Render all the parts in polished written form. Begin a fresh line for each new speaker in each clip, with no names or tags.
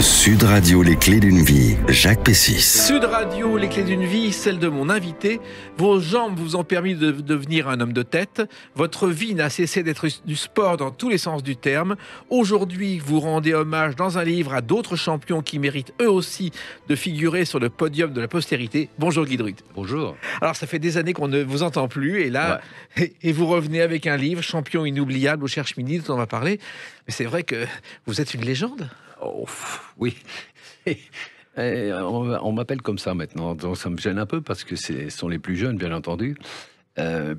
Sud Radio, les clés d'une vie, Jacques Pessis.
Sud Radio, les clés d'une vie, celle de mon invité. Vos jambes vous ont permis de devenir un homme de tête. Votre vie n'a cessé d'être du sport dans tous les sens du terme. Aujourd'hui, vous rendez hommage dans un livre à d'autres champions qui méritent eux aussi de figurer sur le podium de la postérité. Bonjour Guy Druth.
Bonjour.
Alors ça fait des années qu'on ne vous entend plus et là, et vous revenez avec un livre, Champion inoubliable au Cherche Midi, dont on va parler. Mais c'est vrai que vous êtes une légende.
Oh, oui. On m'appelle comme ça maintenant, donc ça me gêne un peu parce que ce sont les plus jeunes, bien entendu.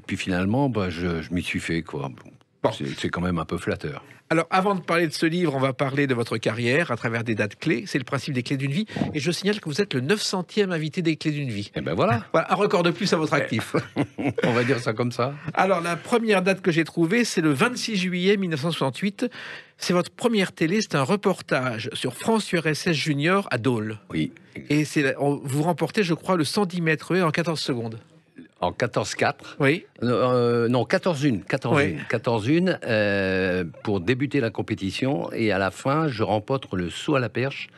Puis finalement, je m'y suis fait, quoi. Bon. C'est quand même un peu flatteur.
Alors, avant de parler de ce livre, on va parler de votre carrière à travers des dates clés. C'est le principe des clés d'une vie. Et je signale que vous êtes le 900e invité des clés d'une vie.
Et ben voilà.
Voilà, un record de plus à votre actif.
On va dire ça comme ça.
Alors, la première date que j'ai trouvée, c'est le 26 juillet 1968. C'est votre première télé. C'est un reportage sur France-URSS Junior à Dole.
Oui.
Et vous remportez, je crois, le 110 mètres haies en 14 secondes.
En 14-4.
Oui.
Non, 14-1. 14-1.
Oui.
14-1 pour débuter la compétition. Et à la fin, je remporte le saut à la perche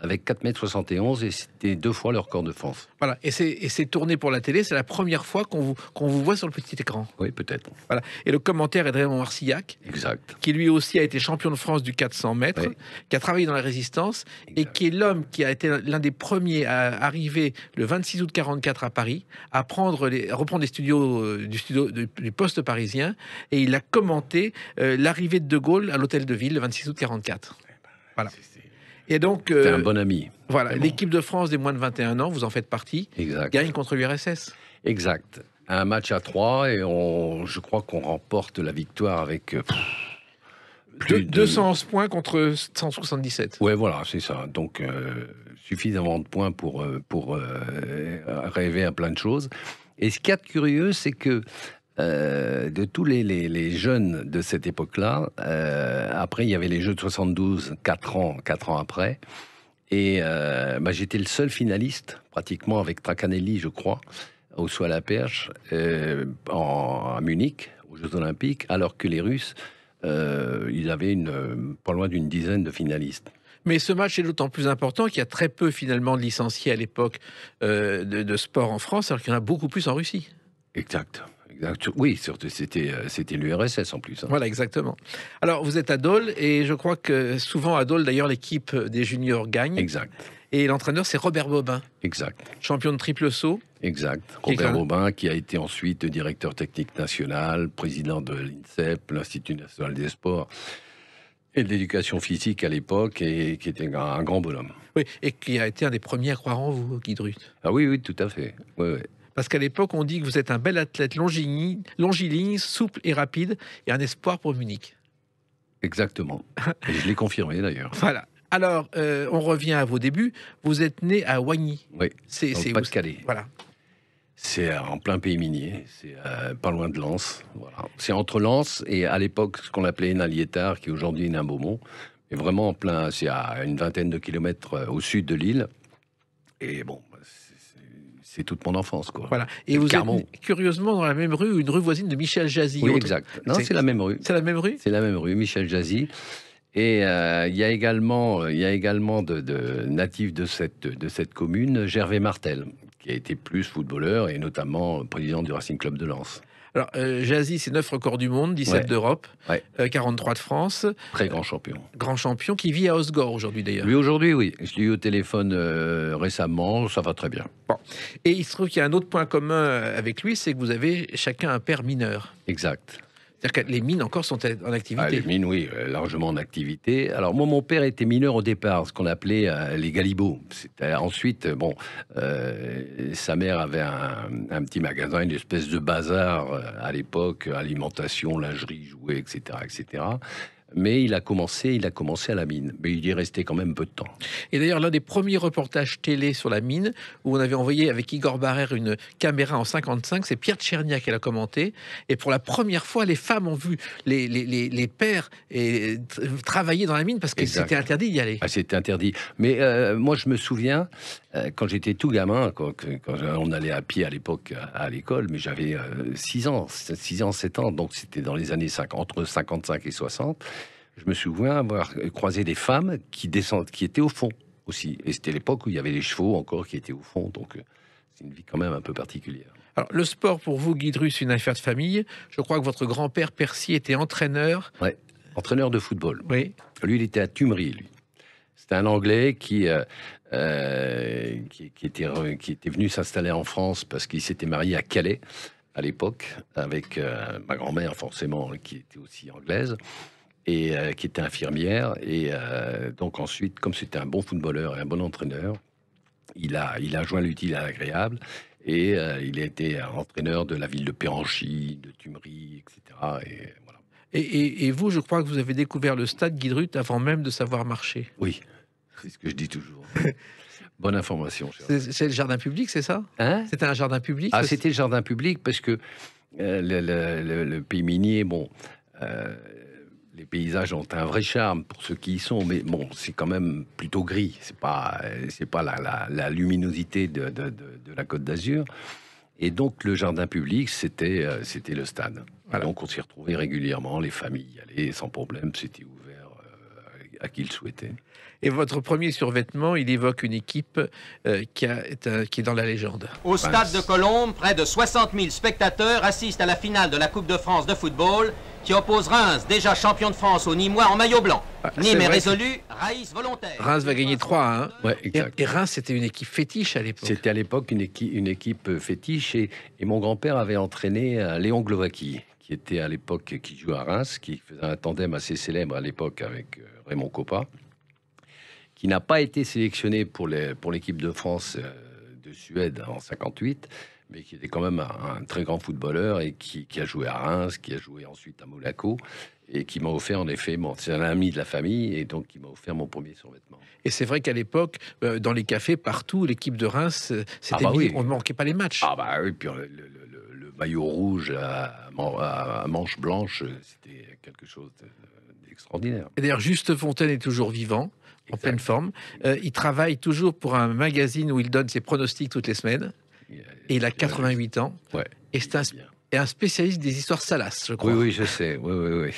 avec 4,71 m et c'était 2 fois le record de France.
Voilà. Et c'est tourné pour la télé. C'est la première fois qu'on vous voit sur le petit écran.
Oui, peut-être.
Voilà. Et le commentaire est de Raymond Marcillac.
Exact.
Qui lui aussi a été champion de France du 400 mètres, oui. Qui a travaillé dans la résistance, exact. Et qui est l'homme qui a été l'un des premiers à arriver le 26 août 44 à Paris, à reprendre les studios du poste parisien, et il a commenté l'arrivée de Gaulle à l'hôtel de ville le 26 août 44. Voilà. Et donc,
c'est un bon ami.
Voilà, l'équipe de France des moins de 21 ans, vous en faites partie,
exact.
Gagne contre l'URSS.
Exact. Un match à 3 et je crois qu'on remporte la victoire avec
211 points contre 177.
Ouais, voilà, c'est ça. Donc, suffisamment de points pour rêver à plein de choses. Et ce qu'il y a de curieux, c'est que de tous les jeunes de cette époque-là, après, il y avait les Jeux de 72, 4 ans après. Et j'étais le seul finaliste, pratiquement avec Tracanelli, je crois, au saut à la perche, à Munich, aux Jeux Olympiques, alors que les Russes, ils avaient pas loin d'une dizaine de finalistes.
Mais ce match est d'autant plus important qu'il y a très peu, finalement, de licenciés à l'époque de sport en France, alors qu'il y en a beaucoup plus en Russie.
Exact. Oui, surtout c'était l'URSS en plus. Hein.
Voilà, exactement. Alors, vous êtes à Dole, et je crois que souvent à Dole, d'ailleurs, l'équipe des juniors gagne.
Exact.
Et l'entraîneur, c'est Robert Bobin.
Exact.
Champion de triple saut.
Exact. Robert Bobin, qui a été ensuite directeur technique national, président de l'INSEP, l'Institut national des sports et de l'éducation physique à l'époque, et qui était un grand bonhomme.
Oui, et qui a été un des premiers à croire en vous, Guy Druth.
Ah oui, tout à fait. Oui.
Parce qu'à l'époque, on dit que vous êtes un bel athlète longiligne, souple et rapide, et un espoir pour Munich.
Exactement. Et je l'ai confirmé d'ailleurs.
Voilà. Alors, on revient à vos débuts. Vous êtes né à Oigny.
Oui, c'est Pas-de-Calais.
Voilà.
C'est en plein pays minier. C'est pas loin de Lens. Voilà. C'est entre Lens et à l'époque ce qu'on appelait Hénin-Liétard, qui aujourd'hui est Hénin-Beaumont. Mais vraiment en plein, c'est à une vingtaine de kilomètres au sud de l'île. Et bon, c'est toute mon enfance, quoi.
Voilà. Et vous êtes curieusement dans la même rue, une rue voisine de Michel Jazy.
Oui, exact. Non, c'est la même rue.
C'est la même rue.
C'est la même rue, Michel Jazy. Et il y a également de natifs de cette commune, Gervais Martel, qui a été plus footballeur et notamment président du Racing Club de Lens.
Alors, Jazy, c'est 9 records du monde, 17 d'Europe, 43 de France.
Très grand champion.
Grand champion qui vit à Osgore aujourd'hui, d'ailleurs.
Lui, aujourd'hui, oui. Je l'ai eu au téléphone récemment, ça va très bien.
Bon. Et il se trouve qu'il y a un autre point commun avec lui, c'est que vous avez chacun un père mineur.
Exact.
C'est-à-dire que les mines encore sont en activité.
Ah, les mines, oui, largement en activité. Alors moi, mon père était mineur au départ, ce qu'on appelait les galibots. Ensuite, sa mère avait un petit magasin, une espèce de bazar à l'époque, alimentation, lingerie, jouets, etc., etc. Mais il a commencé à la mine. Mais il y est resté quand même peu de temps.
Et d'ailleurs, l'un des premiers reportages télé sur la mine, où on avait envoyé avec Igor Barrère une caméra en 55, c'est Pierre Tchernia qui l'a commenté. Et pour la première fois, les femmes ont vu les pères travailler dans la mine parce que c'était interdit d'y aller.
Ah, c'était interdit. Mais moi, je me souviens, quand j'étais tout gamin, quand on allait à pied à l'époque à l'école, mais j'avais 6 ans, 7 ans, donc c'était dans les années 50, entre 55 et 60. je me souviens avoir croisé des femmes qui étaient au fond aussi. Et c'était l'époque où il y avait les chevaux encore qui étaient au fond. Donc, c'est une vie quand même un peu particulière.
Alors, le sport, pour vous, Guy Drus, c'est une affaire de famille. Je crois que votre grand-père Percy était entraîneur.
Ouais, entraîneur de football.
Oui.
Lui, il était à Tumery, lui. C'était un Anglais qui était venu s'installer en France parce qu'il s'était marié à Calais à l'époque, avec ma grand-mère, forcément, qui était aussi anglaise, et qui était infirmière. Et donc ensuite, comme c'était un bon footballeur et un bon entraîneur, il a joint l'utile à l'agréable. Et il a été entraîneur de la ville de Péranchy, de Tumery, etc. Et voilà.
Et vous, je crois que vous avez découvert le stade Guy Drus avant même de savoir marcher.
Oui, c'est ce que je dis toujours. Bonne information.
C'est le jardin public, c'est ça?
Hein?
C'était un jardin public?
Ah, c'était le jardin public parce que le pays minier, bon, les paysages ont un vrai charme pour ceux qui y sont, mais bon, c'est quand même plutôt gris. C'est pas la luminosité de la Côte d'Azur. Et donc le jardin public, c'était le stade.
Voilà.
Donc on s'y retrouvait régulièrement, les familles y allaient sans problème, c'était ouvert à qui le souhaitait.
Et votre premier survêtement, il évoque une équipe qui est dans la légende.
Au stade de Colombes, près de 60 000 spectateurs assistent à la finale de la Coupe de France de football qui oppose Reims, déjà champion de France au Nîmois en maillot blanc. Nîmes est résolu, Raïs volontaire.
Reims va gagner 3-1.
Ouais, exact.
Et Reims, c'était une équipe fétiche à l'époque.
C'était à l'époque une équipe fétiche et mon grand-père avait entraîné Léon Glovacki, qui était à l'époque, qui jouait à Reims, qui faisait un tandem assez célèbre à l'époque avec Raymond Coppa, qui n'a pas été sélectionné pour l'équipe de France de Suède en 58, mais qui était quand même un très grand footballeur et qui a joué à Reims, qui a joué ensuite à Monaco, et qui m'a offert en effet, c'est un ami de la famille, et donc qui m'a offert mon premier survêtement.
Et c'est vrai qu'à l'époque, dans les cafés, partout, l'équipe de Reims, c'était
oui.
On ne manquait pas les matchs.
Ah bah oui, puis le maillot rouge à manches blanches, c'était quelque chose d'extraordinaire.
Et d'ailleurs, Juste Fontaine est toujours vivant, en
Exact.
pleine forme. Il travaille toujours pour un magazine où il donne ses pronostics toutes les semaines. Et il a 88 ans.
Ouais.
Et c'est un spécialiste des histoires salaces, je crois.
Oui, oui, je sais. Oui.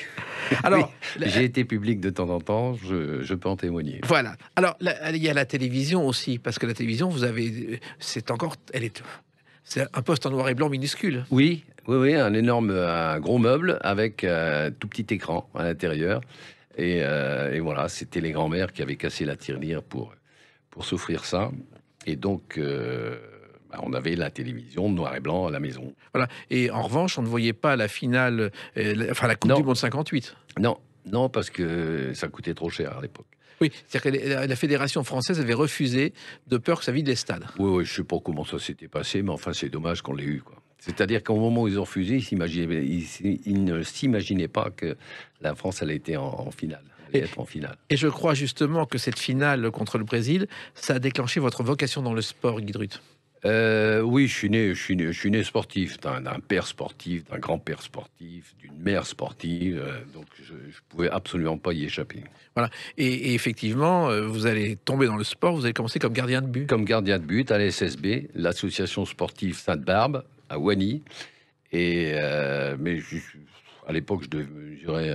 Alors,
oui, j'ai été public de temps en temps, je peux en témoigner.
voilà. Alors, il y a la télévision aussi, parce que la télévision, c'est un poste en noir et blanc minuscule.
Oui, un gros meuble avec tout petit écran à l'intérieur. Et voilà, c'était les grands-mères qui avaient cassé la tirelire pour s'offrir ça. Et donc, on avait la télévision noir et blanc à la maison.
Voilà. Et en revanche, on ne voyait pas la finale, la Coupe du Monde 58.
Non, parce que ça coûtait trop cher à l'époque.
Oui, c'est-à-dire que la Fédération française avait refusé de peur que ça vide les stades.
Oui, je sais pas comment ça s'était passé, mais enfin, c'est dommage qu'on l'ait eu, quoi. C'est-à-dire qu'au moment où ils ont refusé, ils ne s'imaginaient pas que la France allait être en finale.
Et je crois justement que cette finale contre le Brésil, ça a déclenché votre vocation dans le sport, Guy Drus.
Oui, je suis né sportif, d'un père sportif, d'un grand-père sportif, d'une mère sportive, donc je pouvais absolument pas y échapper.
Voilà. Et effectivement, vous allez tomber dans le sport, vous allez commencer comme gardien de but.
Comme gardien de but à la SSB, l'association sportive Sainte-Barbe, à Wany. Mais à l'époque, je mesurais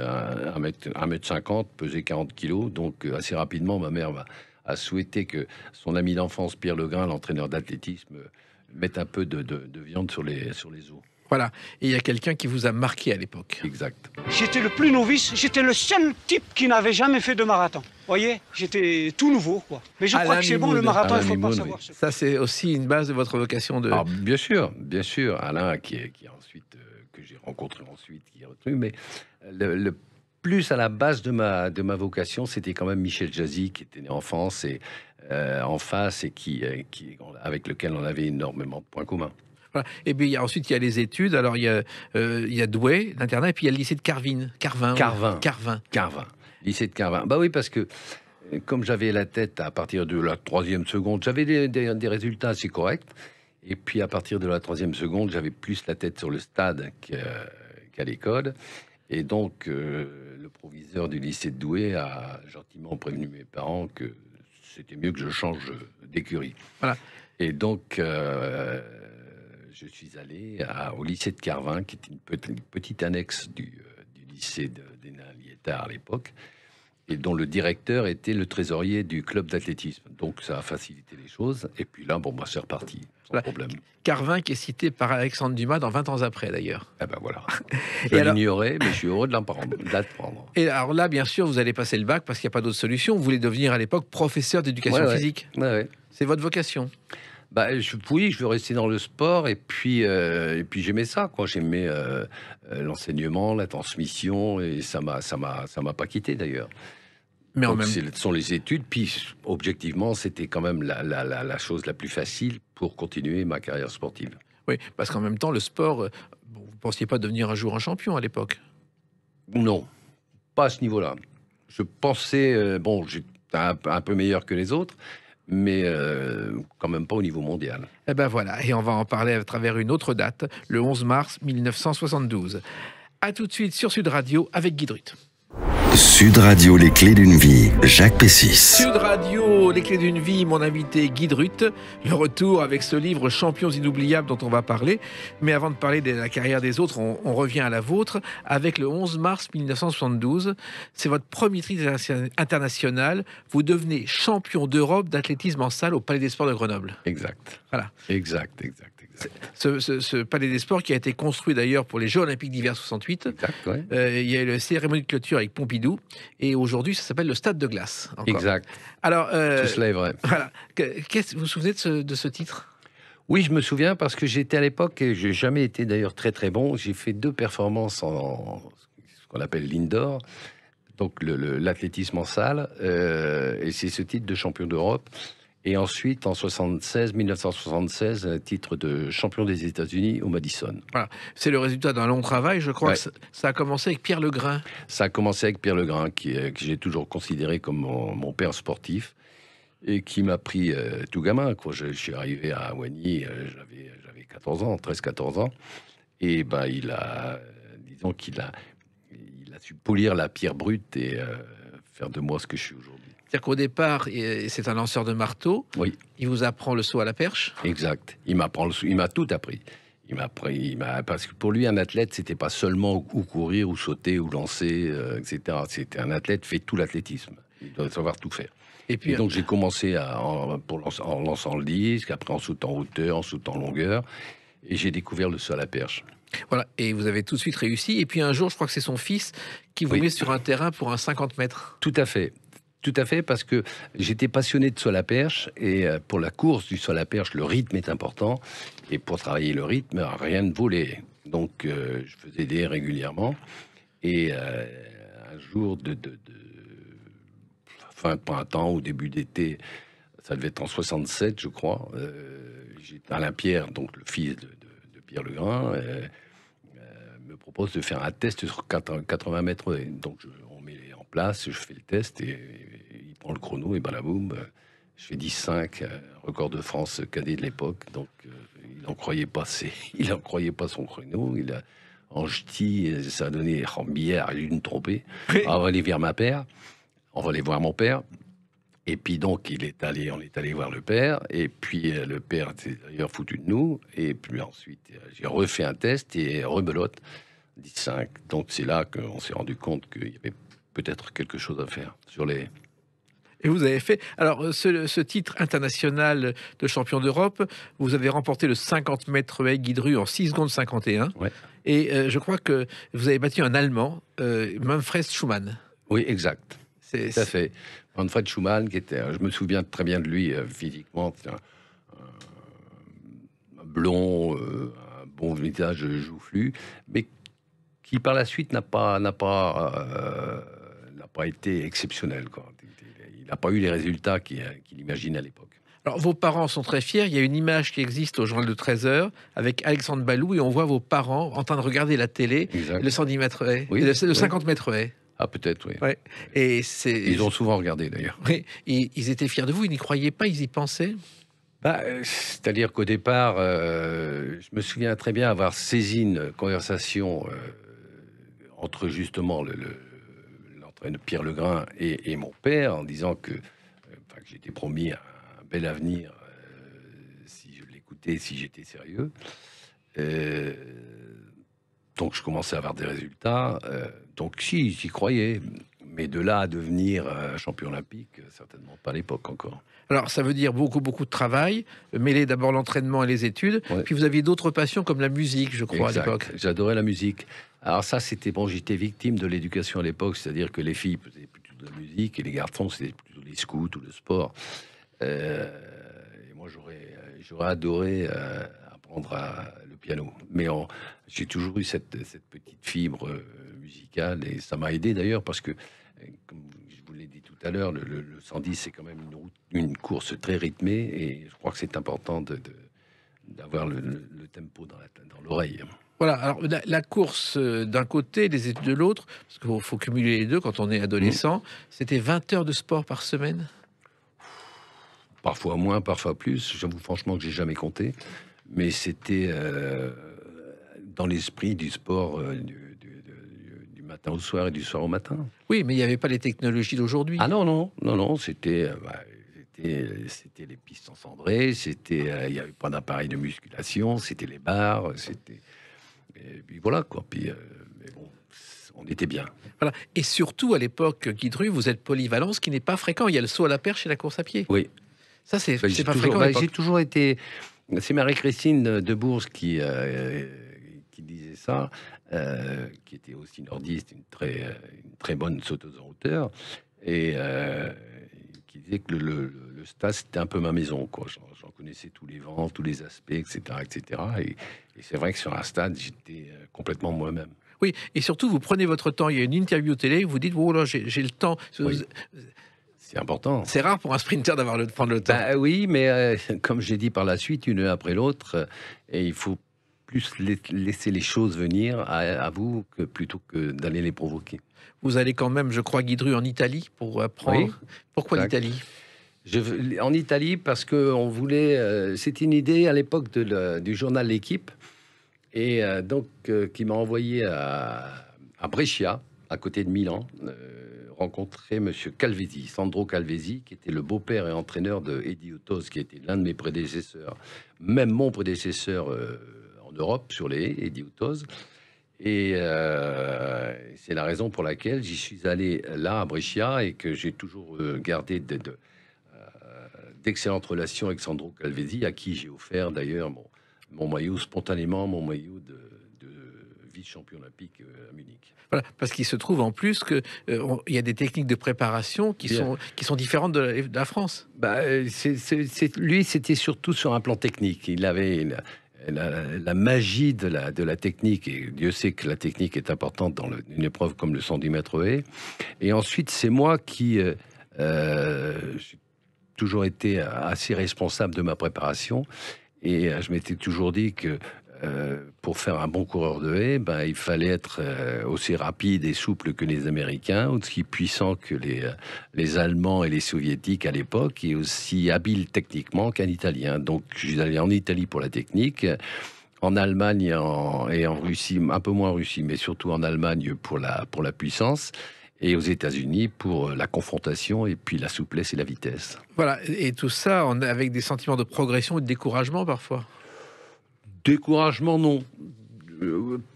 1m50, pesais 40 kilos, donc assez rapidement, ma mère a souhaité que son ami d'enfance, Pierre Legrain, l'entraîneur d'athlétisme, mette un peu de viande sur les os.
Voilà. Et il y a quelqu'un qui vous a marqué à l'époque.
Exact.
J'étais le plus novice, j'étais le seul type qui n'avait jamais fait de marathon. Vous voyez, j'étais tout nouveau, quoi. Mais je crois que c'est bon, le marathon, il ne faut pas savoir.
Oui.
Ça, c'est aussi une base de votre vocation de...
Alors, bien sûr. Alain, qui ensuite, que j'ai rencontré ensuite, qui est retenu, mais le plus à la base de ma vocation, c'était quand même Michel Jazzy, qui était né en France et en face, et avec lequel on avait énormément de points communs.
Voilà. Et puis ensuite, il y a les études. Alors, il y a Douai, l'internat, et puis il y a le lycée de Carvin. Carvin.
Lycée de Carvin. Bah oui, parce que comme j'avais la tête à partir de la 3e seconde, j'avais des résultats assez corrects. Et puis à partir de la 3e seconde, j'avais plus la tête sur le stade qu'à l'école. Et donc, le proviseur du lycée de Douai a gentiment prévenu mes parents que c'était mieux que je change d'écurie. Voilà. Et donc, je suis allé au lycée de Carvin, qui était une petite annexe du lycée d'Hénin-Liétard à l'époque. et dont le directeur était le trésorier du club d'athlétisme. Donc ça a facilité les choses. Et puis là, c'est reparti, sans problème.
Carvin qui est cité par Alexandre Dumas dans 20 ans après, d'ailleurs.
Eh ben voilà. Je l'ignorais, mais je suis heureux de l'apprendre.
Et alors là, bien sûr, vous allez passer le bac parce qu'il n'y a pas d'autre solution. Vous voulez devenir à l'époque professeur d'éducation physique.
Ouais.
C'est votre vocation.
Oui, je veux rester dans le sport et puis j'aimais ça, quoi. J'aimais l'enseignement, la transmission et ça m'a pas quitté d'ailleurs.
Mais
donc, ce sont les études, puis objectivement, c'était quand même la chose la plus facile pour continuer ma carrière sportive.
Oui, parce qu'en même temps, le sport, vous ne pensiez pas devenir un jour un champion à l'époque?
Non, pas à ce niveau-là. Je pensais, j'étais un peu meilleur que les autres, mais quand même pas au niveau mondial.
Eh ben voilà, et on va en parler à travers une autre date, le 11 mars 1972. A tout de suite sur Sud Radio avec Guy Drut.
Sud Radio, les clés d'une vie, Jacques Pessis.
Sud Radio, les clés d'une vie, mon invité Guy Drut. Le retour avec ce livre Champions inoubliables dont on va parler. Mais avant de parler de la carrière des autres, on revient à la vôtre avec le 11 mars 1972. C'est votre premier titre international. Vous devenez champion d'Europe d'athlétisme en salle au Palais des Sports de Grenoble.
Exact.
Voilà.
Exact.
Ce Palais des Sports qui a été construit d'ailleurs pour les Jeux Olympiques d'hiver 68.
Exact, ouais.
Il y a eu la cérémonie de clôture avec Pompidou et aujourd'hui ça s'appelle le Stade de glace. Encore.
Exact.
Alors,
tout cela est vrai.
Voilà. Vous vous souvenez de ce titre?
Oui, je me souviens parce que j'étais à l'époque et j'ai jamais été d'ailleurs très bon. J'ai fait 2 performances en ce qu'on appelle l'indoor, donc l'athlétisme en salle, et c'est ce titre de champion d'Europe. Et ensuite, en 1976, titre de champion des États-Unis au Madison.
Voilà. C'est le résultat d'un long travail. Je crois que ça a commencé avec Pierre Legrain.
Ça a commencé avec Pierre Legrain, que j'ai toujours considéré comme mon père sportif et qui m'a pris tout gamin. Quand je suis arrivé à Wagny, j'avais 14 ans, 13-14 ans. Et il a su polir la pierre brute et faire de moi ce que je suis aujourd'hui.
C'est-à-dire qu'au départ, c'est un lanceur de marteau.
Oui.
Il vous apprend le saut à la perche.
Exact. Il m'a tout appris. Parce que pour lui, un athlète, c'était pas seulement ou courir, ou sauter, ou lancer, etc. C'était un athlète fait tout l'athlétisme. Il doit savoir tout faire. Et donc j'ai commencé en lançant le disque, après en sautant en hauteur, en sautant en longueur, et j'ai découvert le saut à la perche.
Voilà, et vous avez tout de suite réussi. Et puis un jour, je crois que c'est son fils qui vous met sur un terrain pour un 50 mètres.
Tout à fait, parce que j'étais passionné de saut à la perche, et pour la course du saut à la perche, le rythme est important, et pour travailler le rythme, rien ne volait. Donc je faisais des régulièrement, et un jour de fin de printemps ou début d'été, ça devait être en 67, je crois, Alain Pierre, donc le fils de Pierre Legrain, me propose de faire un test sur 80 mètres. Donc on met en place, je fais le test et il prend le chrono et balaboum, je fais 10-5, record de France cadet de l'époque. Donc il n'en croyait pas son chrono. Il a en jeté, ça a donné en bière, il a dû me tromper. On va aller vers ma père, on va aller voir mon père. Et puis donc, on est allé voir le père, et puis le père s'est d'ailleurs foutu de nous, et puis ensuite, j'ai refait un test, et rebelote, 10-5. Donc c'est là qu'on s'est rendu compte qu'il y avait peut-être quelque chose à faire sur les...
Et vous avez fait... Alors, ce titre international de champion d'Europe, vous avez remporté le 50 mètres haies Guy Drut en 6 secondes 51.
Ouais.
Et je crois que vous avez battu un Allemand, Manfred Schumann.
Oui, exact. Tout à fait. Manfred Schumann, qui était, je me souviens très bien de lui physiquement, c'était un blond, un bon visage joufflu, mais qui par la suite n'a pas été exceptionnel, quoi. Il n'a pas eu les résultats qu'il imaginait à l'époque.
Alors, vos parents sont très fiers. Il y a une image qui existe au journal de 13h avec Alexandre Balou, et on voit vos parents en train de regarder la télé,
exact.
Le 110 mètres haies,
oui,
le 50 mètres haies.
Ah, peut-être, oui.
Ouais. Et
ils ont souvent regardé, d'ailleurs.
Oui, ils étaient fiers de vous, ils n'y croyaient pas, ils y pensaient.
C'est-à-dire qu'au départ, je me souviens très bien avoir saisi une conversation entre justement l'entraîneur Pierre Legrain et mon père, en disant que j'étais promis un bel avenir si je l'écoutais, si j'étais sérieux. Donc, je commençais à avoir des résultats. Donc, si, j'y croyais. Mais de là à devenir champion olympique, certainement pas à l'époque encore.
Alors, ça veut dire beaucoup, beaucoup de travail, mêler d'abord l'entraînement et les études.
Ouais.
Puis vous aviez d'autres passions comme la musique, je crois,
Exact.
à l'époque.
J'adorais la musique. Alors ça, c'était bon, j'étais victime de l'éducation à l'époque, c'est-à-dire que les filles faisaient plutôt de la musique et les garçons, c'était plutôt les scouts ou le sport. Et moi, j'aurais adoré apprendre le piano. Mais j'ai toujours eu cette petite fibre musicale et ça m'a aidé d'ailleurs parce que, comme je vous l'ai dit tout à l'heure, le 110, c'est quand même une course très rythmée et je crois que c'est important d'avoir le tempo dans l'oreille.
Voilà, alors la course d'un côté, les études de l'autre, parce qu'il faut cumuler les deux quand on est adolescent, c'était 20 heures de sport par semaine?
Parfois moins, parfois plus. J'avoue franchement que j'ai jamais compté. Mais c'était dans l'esprit du sport du matin au soir et du soir au matin.
Oui, mais il n'y avait pas les technologies d'aujourd'hui.
Ah non, c'était les pistes encendrées, il n'y avait pas d'appareil de musculation, c'était les barres, et puis voilà quoi. Puis mais bon, on était bien.
Voilà. Et surtout, à l'époque, Guy Dru, vous êtes polyvalent, ce qui n'est pas fréquent. Il y a le saut à la perche et la course à pied.
Oui.
Ça, c'est pas fréquent.
J'ai toujours été... C'est Marie-Christine de Bourges qui disait ça, qui était aussi nordiste, une très bonne sauteuse en hauteur, et qui disait que le stade, c'était un peu ma maison, quoi. J'en connaissais tous les vents, tous les aspects, etc. etc. Et c'est vrai que sur un stade, j'étais complètement moi-même.
Oui, et surtout, vous prenez votre temps. Il y a une interview télé, vous dites, oh là, j'ai le temps.
Oui. C'est important.
C'est rare pour un sprinter de prendre le temps.
Bah, oui, mais comme j'ai dit par la suite, une après l'autre, et il faut plus laisser les choses venir à vous plutôt que d'aller les provoquer.
Vous allez quand même, je crois, Guy Dru, en Italie pour apprendre. Oui, pourquoi l'Italie?
En Italie parce qu'on voulait... C'était une idée à l'époque du journal L'Équipe, et donc qui m'a envoyé à Brescia, à côté de Milan, rencontrer monsieur Calvesi, Sandro Calvesi, qui était le beau-père et entraîneur de Eddie Ottoz, qui était l'un de mes prédécesseurs, même mon prédécesseur en Europe sur les haies, Eddie Ottoz. Et c'est la raison pour laquelle j'y suis allé là à Brescia et que j'ai toujours gardé d'excellentes relations avec Sandro Calvesi, à qui j'ai offert d'ailleurs mon maillot spontanément, mon maillot de vice-champion olympique à Munich.
Voilà, parce qu'il se trouve en plus que il y a des techniques de préparation qui sont différentes de la France.
Bah, lui, c'était surtout sur un plan technique. Il avait la magie de la technique, et Dieu sait que la technique est importante dans une épreuve comme le 110 mètres haies. Et ensuite, c'est moi qui j'ai toujours été assez responsable de ma préparation, et je m'étais toujours dit que pour faire un bon coureur de haies, il fallait être aussi rapide et souple que les Américains, aussi puissant que les Allemands et les Soviétiques à l'époque, et aussi habile techniquement qu'un Italien. Donc, je suis allé en Italie pour la technique, en Allemagne et en Russie, un peu moins en Russie, mais surtout en Allemagne pour la puissance, et aux États-Unis pour la confrontation et puis la souplesse et la vitesse.
Voilà, et tout ça avec des sentiments de progression et de découragement parfois.
Découragement, non.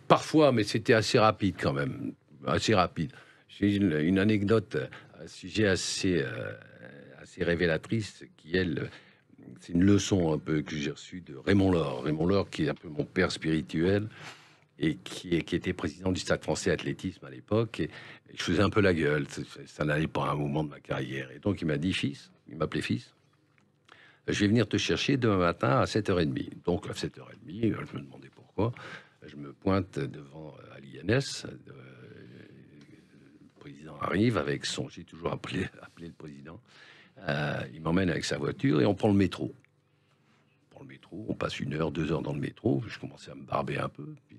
Parfois, mais c'était assez rapide quand même. Assez rapide. J'ai une anecdote à sujet assez révélatrice qui, elle, c'est une leçon un peu que j'ai reçue de Raymond Laure. Raymond Laure, qui est un peu mon père spirituel et qui était président du Stade français athlétisme à l'époque. Et je faisais un peu la gueule. Ça n'allait pas à un moment de ma carrière. Et donc, il m'a dit, fils, il m'appelait fils, je vais venir te chercher demain matin à 7h30. Donc, à 7h30, je me demandais pourquoi. Je me pointe devant l'INS. Le président arrive avec son... J'ai toujours appelé le président. Il m'emmène avec sa voiture et on prend le métro. On prend le métro, on passe 1 heure, 2 heures dans le métro. Je commençais à me barber un peu. Puis,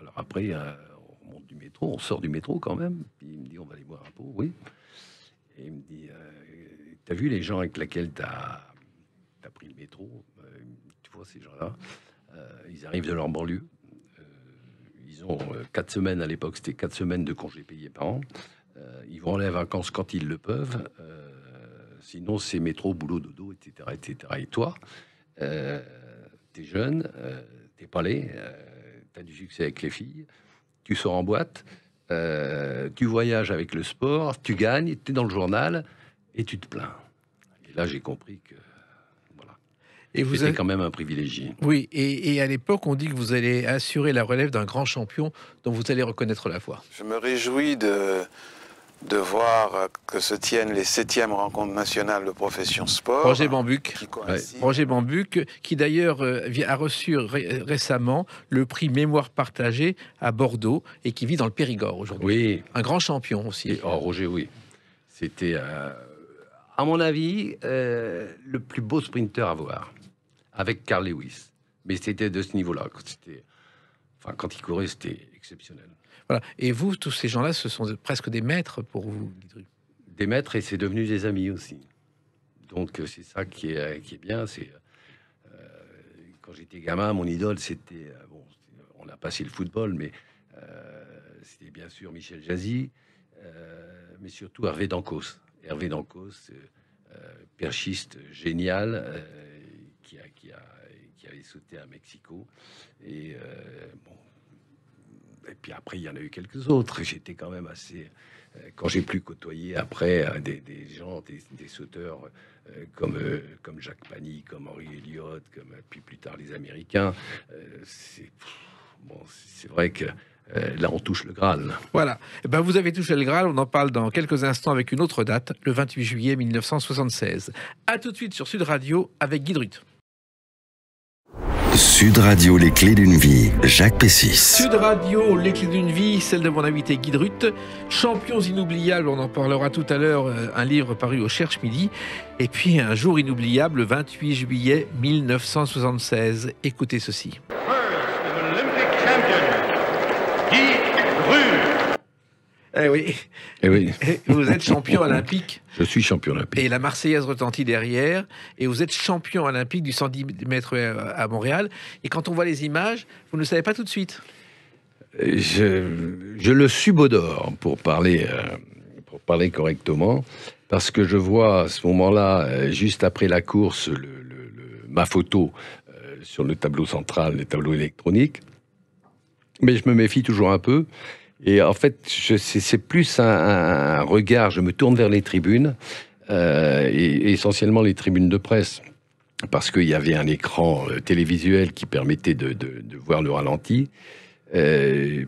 alors après, on remonte du métro, on sort du métro quand même. Puis il me dit, on va aller boire un pot. Oui. Et il me dit, t'as vu les gens avec lesquels t'as pris le métro, tu vois ces gens-là, ils arrivent de leur banlieue, ils ont 4 semaines à l'époque, c'était 4 semaines de congés payés par an, ils vont aller en vacances quand ils le peuvent, sinon c'est métro, boulot, dodo, etc. etc. Et toi, t'es jeune, t'es pas laid, as du succès avec les filles, tu sors en boîte, tu voyages avec le sport, tu gagnes, tu es dans le journal et tu te plains. Et là, j'ai compris que voilà. Et vous êtes quand même un privilégié.
Oui, et à l'époque, on dit que vous allez assurer la relève d'un grand champion dont vous allez reconnaître la voix.
Je me réjouis de voir que se tiennent les 7e rencontres nationales de profession sport.
Roger Bambuc, Roger Bambuc, qui d'ailleurs a reçu récemment le prix Mémoire partagée à Bordeaux et qui vit dans le Périgord aujourd'hui.
Oui.
Un grand champion aussi.
Roger, oui. C'était, à mon avis, le plus beau sprinter à voir, avec Carl Lewis. Mais c'était de ce niveau-là. Quand il courait, c'était exceptionnel.
Voilà. Et vous, tous ces gens-là, ce sont presque des maîtres pour vous, Guy.
Des maîtres, et c'est devenu des amis aussi. Donc c'est ça qui est bien. C'est quand j'étais gamin, mon idole, c'était on a passé le football, mais c'était bien sûr Michel Jazzy, mais surtout Hervé Dancos. Hervé Dancos, perchiste génial, qui avait sauté à Mexico. Et puis après, il y en a eu quelques autres. J'étais quand même assez... Quand j'ai pu côtoyer après des gens, des sauteurs comme Jacques Pany, comme Henri Elliott, puis plus tard les Américains, c'est vrai que là, on touche le Graal.
Voilà. Et ben, vous avez touché le Graal. On en parle dans quelques instants avec une autre date, le 28 juillet 1976. À tout de suite sur Sud Radio avec Guy Drut.
Sud Radio, les clés d'une vie, Jacques Pessis.
Sud Radio, les clés d'une vie, celle de mon invité Guy Drut. Champions inoubliables, on en parlera tout à l'heure, un livre paru au Cherche Midi. Et puis un jour inoubliable, le 28 juillet 1976. Écoutez ceci. Eh oui.
Eh oui.
Vous êtes champion olympique.
Je suis champion olympique.
Et la Marseillaise retentit derrière. Et vous êtes champion olympique du 110 mètres à Montréal. Et quand on voit les images, vous ne le savez pas tout de suite.
Je le subodore pour parler correctement, parce que je vois à ce moment-là, juste après la course, ma photo sur le tableau central, le tableau électronique. Mais je me méfie toujours un peu. Et en fait, c'est plus un regard. Je me tourne vers les tribunes, et essentiellement les tribunes de presse, parce qu'il y avait un écran télévisuel qui permettait de voir le ralenti.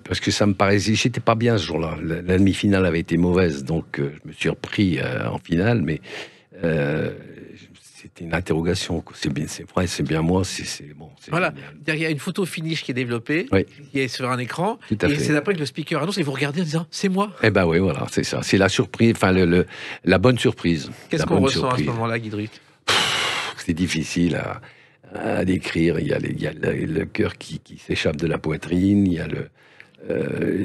Parce que ça me paraissait, j'étais pas bien ce jour-là. La demi-finale avait été mauvaise, donc je me suis repris en finale, mais c'était une interrogation. C'est vrai, c'est bien moi. Bon.
Voilà, il y a une photo finish qui est développée,
oui,
qui est sur un écran,
et
c'est après que le speaker annonce, et vous regardez en disant, c'est moi.
Eh ben oui, voilà, c'est ça. C'est la surprise, enfin la bonne surprise.
Qu'est-ce qu'on ressent à ce moment-là, Guy Drut?
C'est difficile à décrire. Il y a le cœur qui s'échappe de la poitrine.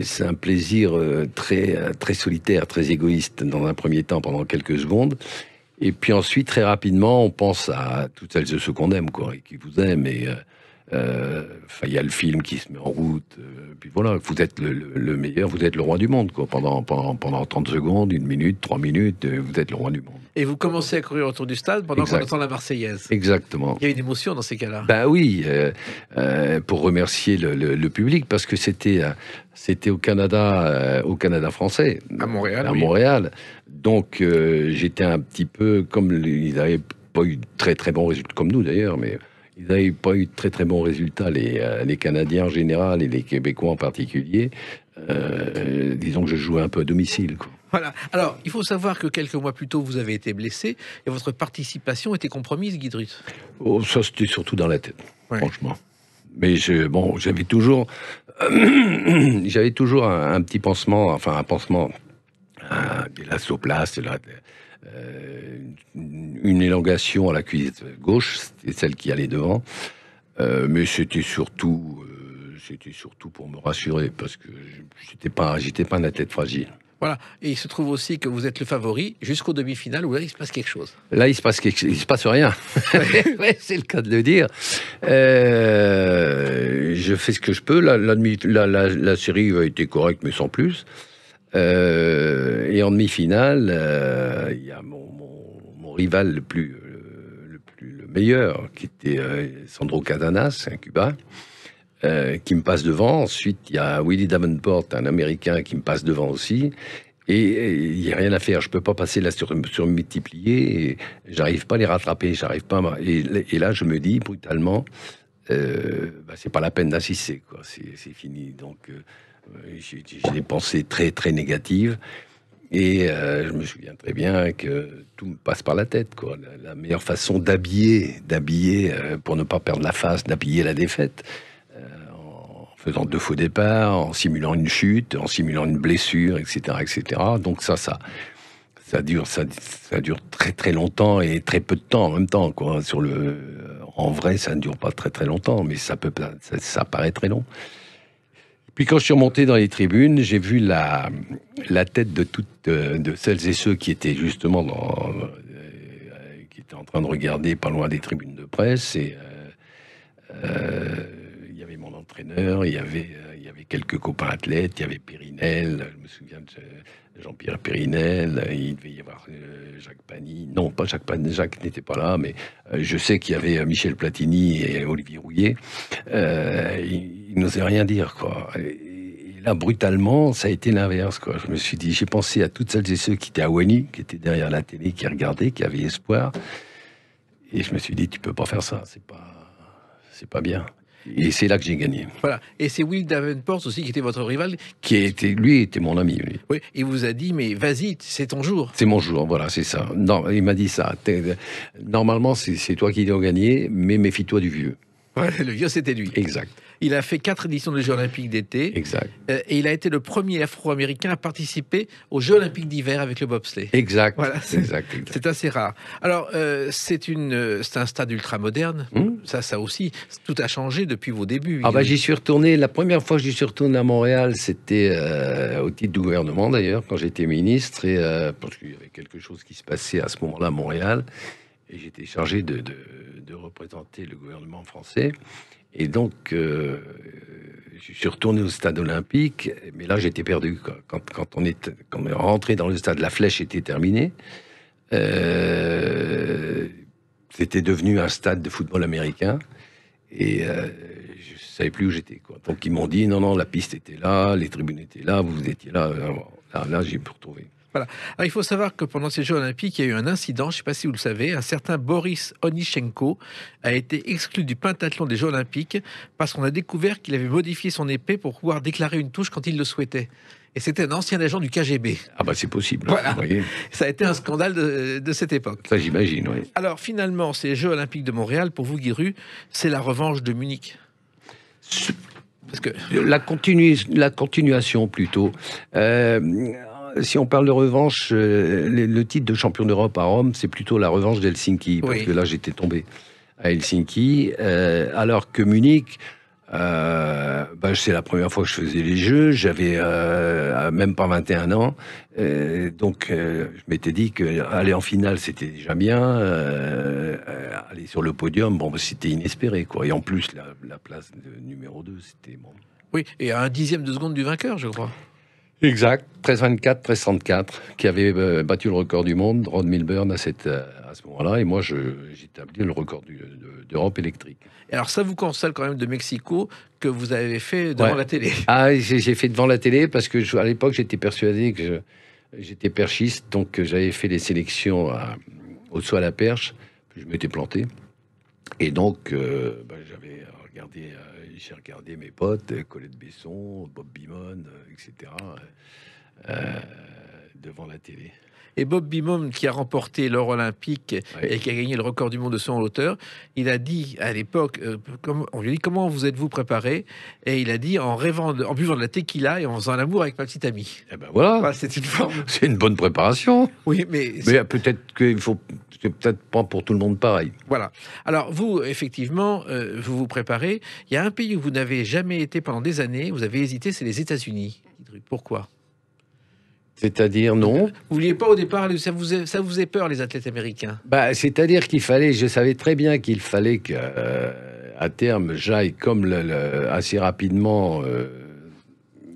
C'est un plaisir très solitaire, très égoïste dans un premier temps, pendant quelques secondes. Et puis ensuite, très rapidement, on pense à toutes celles et ceux qu'on aime, quoi, et qui vous aiment. Et il y a le film qui se met en route. Puis voilà, vous êtes le meilleur, vous êtes le roi du monde, quoi. Pendant 30 secondes, 1 minute, 3 minutes, vous êtes le roi du monde.
Et vous commencez à courir autour du stade pendant qu'on entend la Marseillaise.
Exactement.
Il y a une émotion dans ces cas-là.
Ben oui, pour remercier le public, parce que c'était au Canada français.
À Montréal.
À Montréal. Donc j'étais un petit peu comme ils n'avaient pas eu de très très bons résultats, comme nous d'ailleurs, mais ils n'avaient pas eu de très très bons résultats, les Canadiens en général et les Québécois en particulier. Disons que je jouais un peu à domicile, quoi.
Voilà. Alors, il faut savoir que quelques mois plus tôt, vous avez été blessé et votre participation était compromise, Guy Drut.
Oh, ça, c'était surtout dans la tête, franchement. Mais j'avais toujours un petit pansement, enfin un pansement, de l'astoplast, une élongation à la cuisse gauche, c'était celle qui allait devant. Mais c'était surtout pour me rassurer, parce que j'étais pas un athlète fragile.
Voilà, et il se trouve aussi que vous êtes le favori jusqu'au demi-finale où là il se passe quelque chose.
Là il se passe rien. Ouais, c'est le cas de le dire. Je fais ce que je peux. La série a été correcte mais sans plus. Et en demi-finale, il y a mon rival le meilleur, qui était Sandro Cadanas, un Cubain. qui me passe devant. Ensuite, il y a Willie Davenport, un Américain, qui me passe devant aussi. Et il n'y a rien à faire. Je ne peux pas passer là sur multiplier. Et j'arrive pas à les rattraper. Et là, je me dis brutalement, c'est pas la peine d'assister, quoi. C'est fini. Donc, j'ai des pensées très, très négatives. Et je me souviens très bien que tout me passe par la tête, quoi. La meilleure façon d'habiller, pour ne pas perdre la face, d'habiller la défaite, en faisant 2 faux départs, en simulant une chute, en simulant une blessure, etc., etc. Donc ça dure très très longtemps et très peu de temps en même temps, quoi. En vrai, ça ne dure pas très très longtemps, mais ça paraît très long. Puis quand je suis remonté dans les tribunes, j'ai vu la tête de celles et ceux qui étaient justement qui étaient en train de regarder pas loin des tribunes de presse. Et il y avait mon entraîneur, il y avait quelques copains athlètes, il y avait Périnel, je me souviens de Jean-Pierre Périnel, il devait y avoir Jacques Pagny. Non, pas Jacques Pagny, Jacques n'était pas là, mais je sais qu'il y avait Michel Platini et Olivier Rouillet. Ils n'osaient rien dire, quoi. Et là, brutalement, ça a été l'inverse, quoi. Je me suis dit, j'ai pensé à toutes celles et ceux qui étaient à Wany, qui étaient derrière la télé, qui regardaient, qui avaient espoir. Et je me suis dit, tu peux pas faire ça, c'est pas bien. Et c'est là que j'ai gagné.
Voilà. Et c'est Will Davenport aussi qui était votre rival.
Lui était mon ami. Lui.
Oui. Il vous a dit, mais vas-y, c'est ton jour.
C'est mon jour, voilà, c'est ça. Non, il m'a dit ça. Normalement, c'est toi qui dois gagner, mais méfie-toi du vieux.
Voilà, le vieux, c'était lui.
Exact.
Il a fait 4 éditions des Jeux Olympiques d'été.
Exact.
Et il a été le premier Afro-Américain à participer aux Jeux Olympiques d'hiver avec le bobsleigh.
Exact.
Voilà,
exact.
C'est assez rare. Alors, c'est un stade ultra moderne. Ça aussi, tout a changé depuis vos débuts.
J'y suis retourné. La première fois que j'y suis retourné à Montréal, c'était au titre du gouvernement d'ailleurs, quand j'étais ministre, et parce qu'il y avait quelque chose qui se passait à ce moment-là à Montréal, et j'étais chargé de représenter le gouvernement français. Et donc, je suis retourné au stade olympique, mais là, j'étais perdu, quoi. Quand on est rentré dans le stade, la flèche était terminée. C'était devenu un stade de football américain. Et je savais plus où j'étais, quoi. Donc, ils m'ont dit, non, la piste était là, les tribunes étaient là, vous étiez là. Là, j'ai pu retrouver.
Voilà. Alors, il faut savoir que pendant ces Jeux Olympiques, il y a eu un incident, je ne sais pas si vous le savez, un certain Boris Onichenko a été exclu du pentathlon des Jeux Olympiques parce qu'on a découvert qu'il avait modifié son épée pour pouvoir déclarer une touche quand il le souhaitait. Et c'était un ancien agent du KGB.
C'est possible.
Voilà.
Vous voyez.
Ça a été un scandale de cette époque.
Ça, j'imagine, oui.
Alors, finalement, ces Jeux Olympiques de Montréal, pour vous, Guy Ru, c'est la revanche de Munich. Parce que
la continuation, plutôt. Si on parle de revanche, le titre de champion d'Europe à Rome, c'est plutôt la revanche d'Helsinki, parce que là, j'étais tombé à Helsinki, alors que Munich, c'est la première fois que je faisais les Jeux, j'avais même pas 21 ans, donc je m'étais dit qu'aller en finale, c'était déjà bien, aller sur le podium, c'était inespéré, quoi. Et en plus, la place de numéro 2, c'était bon.
Oui, et à 1/10 de seconde du vainqueur, je crois.
Exact, 13,24, 13,34, qui avait battu le record du monde, Rod Milburn, à ce moment-là, et moi, j'ai établi le record d'Europe électrique.
Et alors, ça vous console quand même de Mexico que vous avez fait devant la télé.
J'ai fait devant la télé parce que à l'époque, j'étais persuadé que j'étais perchiste, donc j'avais fait les sélections au saut à la perche, puis je m'étais planté, et donc j'ai regardé mes potes, Colette Besson, Bob Beamon, etc., devant la télé.
Et Bob Beamon, qui a remporté l'or olympique et qui a gagné le record du monde de saut en hauteur, il a dit à l'époque, on lui a dit comment vous êtes-vous préparé, et il a dit en buvant de la tequila et en faisant l'amour avec ma petite amie.
Voilà,
c'est une forme.
C'est une bonne préparation.
Oui, mais
peut-être qu'il faut. C'est peut-être pas pour tout le monde pareil.
Voilà. Alors, vous, effectivement, vous vous préparez. Il y a un pays où vous n'avez jamais été pendant des années, vous avez hésité, c'est les États-Unis. Pourquoi ?
C'est-à-dire, non.
Vous vouliez pas au départ, ça vous faisait peur, les athlètes américains ?
C'est-à-dire je savais très bien qu'il fallait qu'à terme, j'aille comme assez rapidement...